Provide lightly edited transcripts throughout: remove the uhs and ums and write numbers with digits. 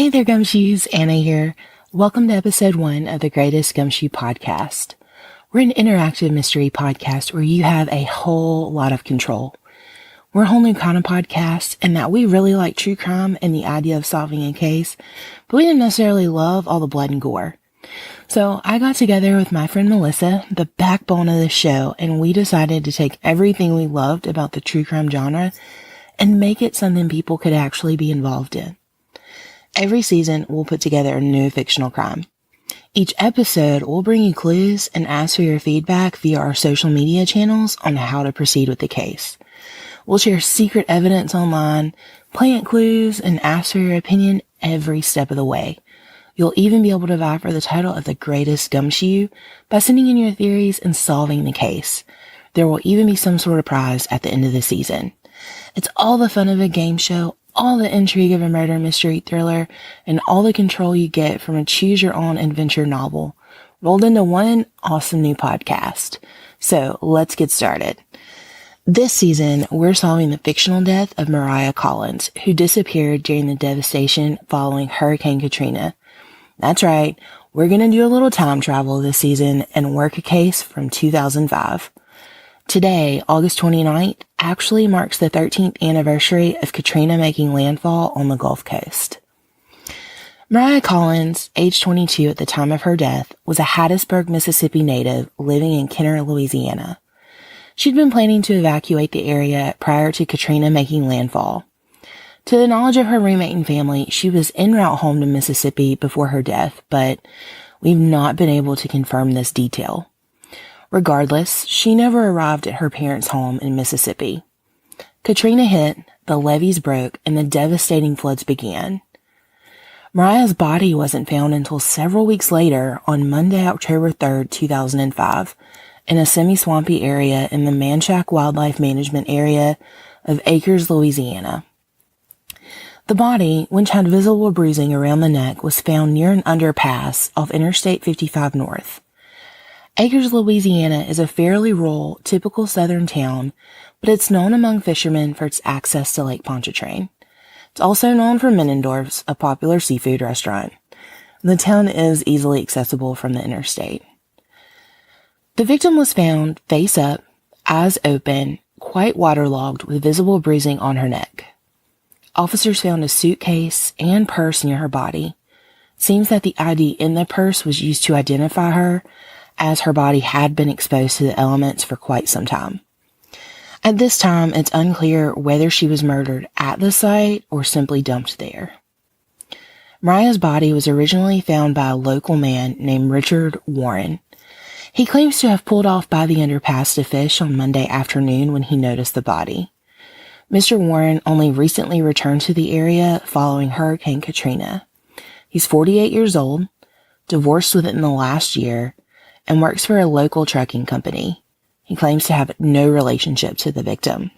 Hey there, Gumshoes. Anna here. Welcome to episode 1 of the Greatest Gumshoe Podcast. We're an interactive mystery podcast where you have a whole lot of control. We're a whole new kind of podcast in that we really like true crime and the idea of solving a case, but we didn't necessarily love all the blood and gore. So I got together with my friend Melissa, the backbone of the show, and we decided to take everything we loved about the true crime genre and make it something people could actually be involved in. Every season, we'll put together a new fictional crime. Each episode, we'll bring you clues and ask for your feedback via our social media channels on how to proceed with the case. We'll share secret evidence online, plant clues, and ask for your opinion every step of the way. You'll even be able to vie for the title of the Greatest Gumshoe by sending in your theories and solving the case. There will even be some sort of prize at the end of the season. It's all the fun of a game show, all the intrigue of a murder mystery thriller, and all the control you get from a choose-your-own adventure novel, rolled into one awesome new podcast. So let's get started. This season, we're solving the fictional death of Mariah Collins, who disappeared during the devastation following Hurricane Katrina. That's right, we're going to do a little time travel this season and work a case from 2005. Today, August 29th, actually marks the 13th anniversary of Katrina making landfall on the Gulf Coast. Mariah Collins, age 22 at the time of her death, was a Hattiesburg, Mississippi native living in Kenner, Louisiana. She'd been planning to evacuate the area prior to Katrina making landfall. To the knowledge of her roommate and family, she was en route home to Mississippi before her death, but we've not been able to confirm this detail. Regardless, she never arrived at her parents' home in Mississippi. Katrina hit, the levees broke, and the devastating floods began. Mariah's body wasn't found until several weeks later on Monday, October 3rd, 2005, in a semi-swampy area in the Manchac Wildlife Management Area of Acres, Louisiana. The body, which had visible bruising around the neck, was found near an underpass off Interstate 55 North. Acres, Louisiana is a fairly rural, typical southern town, but it's known among fishermen for its access to Lake Pontchartrain. It's also known for Menendorf's, a popular seafood restaurant. The town is easily accessible from the interstate. The victim was found face up, eyes open, quite waterlogged with visible bruising on her neck. Officers found a suitcase and purse near her body. Seems that the ID in the purse was used to identify her, as her body had been exposed to the elements for quite some time. At this time, it's unclear whether she was murdered at the site or simply dumped there. Mariah's body was originally found by a local man named Richard Warren. He claims to have pulled off by the underpass to fish on Monday afternoon when he noticed the body. Mr. Warren only recently returned to the area following Hurricane Katrina. He's 48 years old, divorced within the last year, and works for a local trucking company. He claims to have no relationship to the victim.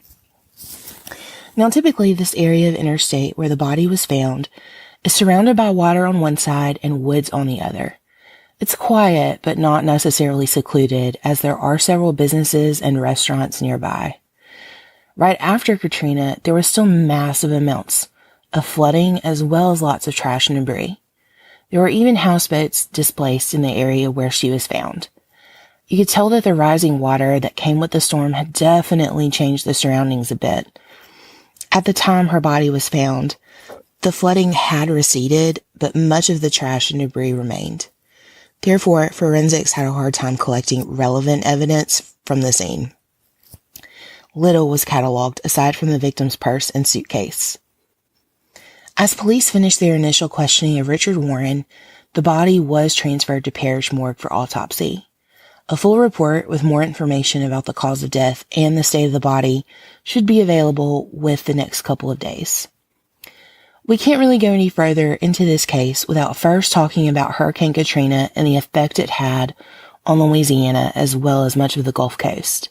Now, typically, this area of interstate where the body was found is surrounded by water on one side and woods on the other. It's quiet, but not necessarily secluded, as there are several businesses and restaurants nearby. Right after Katrina, there were still massive amounts of flooding as well as lots of trash and debris. There were even houseboats displaced in the area where she was found. You could tell that the rising water that came with the storm had definitely changed the surroundings a bit. At the time her body was found, the flooding had receded, but much of the trash and debris remained. Therefore, forensics had a hard time collecting relevant evidence from the scene. Little was cataloged aside from the victim's purse and suitcase. As police finished their initial questioning of Richard Warren, the body was transferred to Parish Morgue for autopsy. A full report with more information about the cause of death and the state of the body should be available with the next couple of days. We can't really go any further into this case without first talking about Hurricane Katrina and the effect it had on Louisiana as well as much of the Gulf Coast.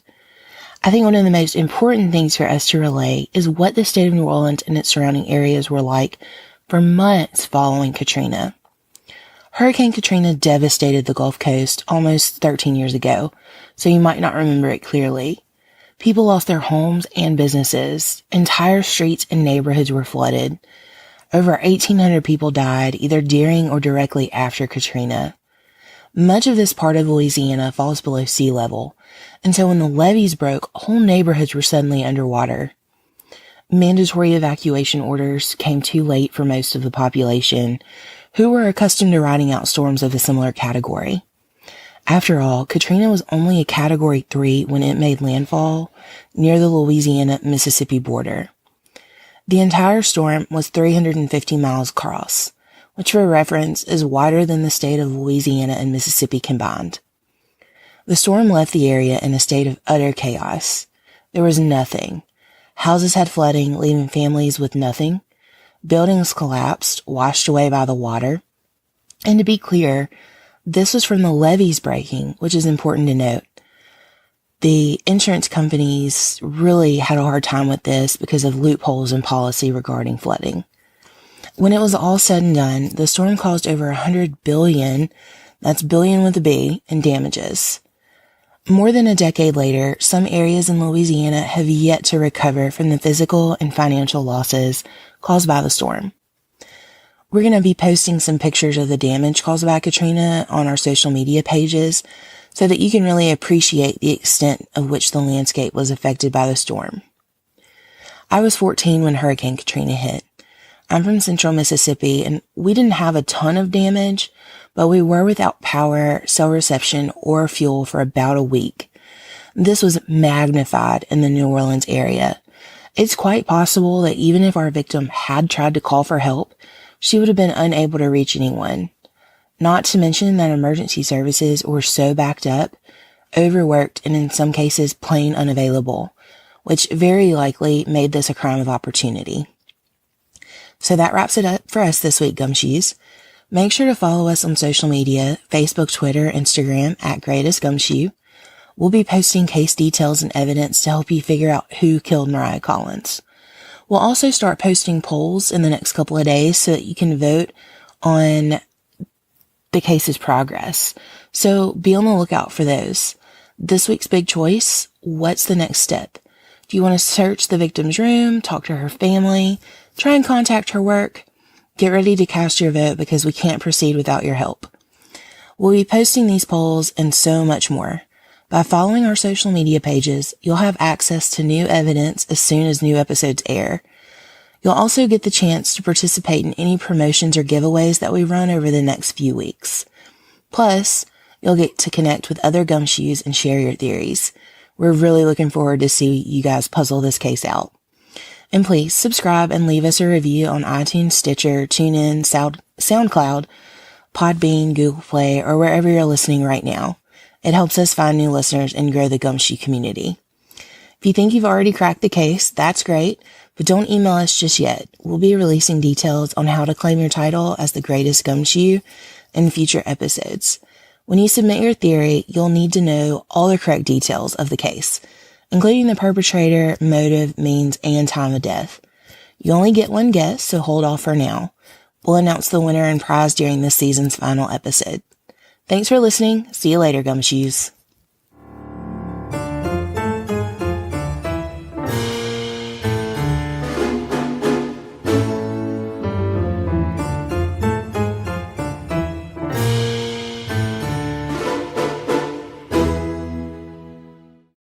I think one of the most important things for us to relay is what the state of New Orleans and its surrounding areas were like for months following Katrina. Hurricane Katrina devastated the Gulf Coast almost 13 years ago, so you might not remember it clearly. People lost their homes and businesses. Entire streets and neighborhoods were flooded. Over 1,800 people died either during or directly after Katrina. Much of this part of Louisiana falls below sea level, and so when the levees broke, whole neighborhoods were suddenly underwater. Mandatory evacuation orders came too late for most of the population, who were accustomed to riding out storms of a similar category. After all, Katrina was only a Category 3 when it made landfall near the Louisiana-Mississippi border. The entire storm was 350 miles across, which for reference is wider than the state of Louisiana and Mississippi combined. The storm left the area in a state of utter chaos. There was nothing. Houses had flooding, leaving families with nothing. Buildings collapsed, washed away by the water. And to be clear, this was from the levees breaking, which is important to note. The insurance companies really had a hard time with this because of loopholes in policy regarding flooding. When it was all said and done, the storm caused over 100 billion, that's billion with a B, in damages. More than a decade later, some areas in Louisiana have yet to recover from the physical and financial losses caused by the storm. We're going to be posting some pictures of the damage caused by Katrina on our social media pages so that you can really appreciate the extent of which the landscape was affected by the storm. I was 14 when Hurricane Katrina hit. I'm from central Mississippi, and we didn't have a ton of damage, but we were without power, cell reception, or fuel for about a week. This was magnified in the New Orleans area. It's quite possible that even if our victim had tried to call for help, she would have been unable to reach anyone. Not to mention that emergency services were so backed up, overworked, and in some cases plain unavailable, which very likely made this a crime of opportunity. So that wraps it up for us this week, Gumshoes. Make sure to follow us on social media, Facebook, Twitter, Instagram, @GreatestGumshoe. We'll be posting case details and evidence to help you figure out who killed Mariah Collins. We'll also start posting polls in the next couple of days so that you can vote on the case's progress. So be on the lookout for those. This week's big choice, what's the next step? Do you want to search the victim's room, talk to her family, try and contact her work? Get ready to cast your vote because we can't proceed without your help. We'll be posting these polls and so much more. By following our social media pages, you'll have access to new evidence as soon as new episodes air. You'll also get the chance to participate in any promotions or giveaways that we run over the next few weeks. Plus, you'll get to connect with other Gumshoes and share your theories. We're really looking forward to see you guys puzzle this case out. And please subscribe and leave us a review on iTunes, Stitcher, TuneIn, SoundCloud, Podbean, Google Play, or wherever you're listening right now. It helps us find new listeners and grow the Gumshoe community. If you think you've already cracked the case, that's great, but don't email us just yet. We'll be releasing details on how to claim your title as the greatest Gumshoe in future episodes. When you submit your theory, you'll need to know all the correct details of the case, including the perpetrator, motive, means, and time of death. You only get one guess, so hold off for now. We'll announce the winner and prize during this season's final episode. Thanks for listening. See you later, Gumshoes.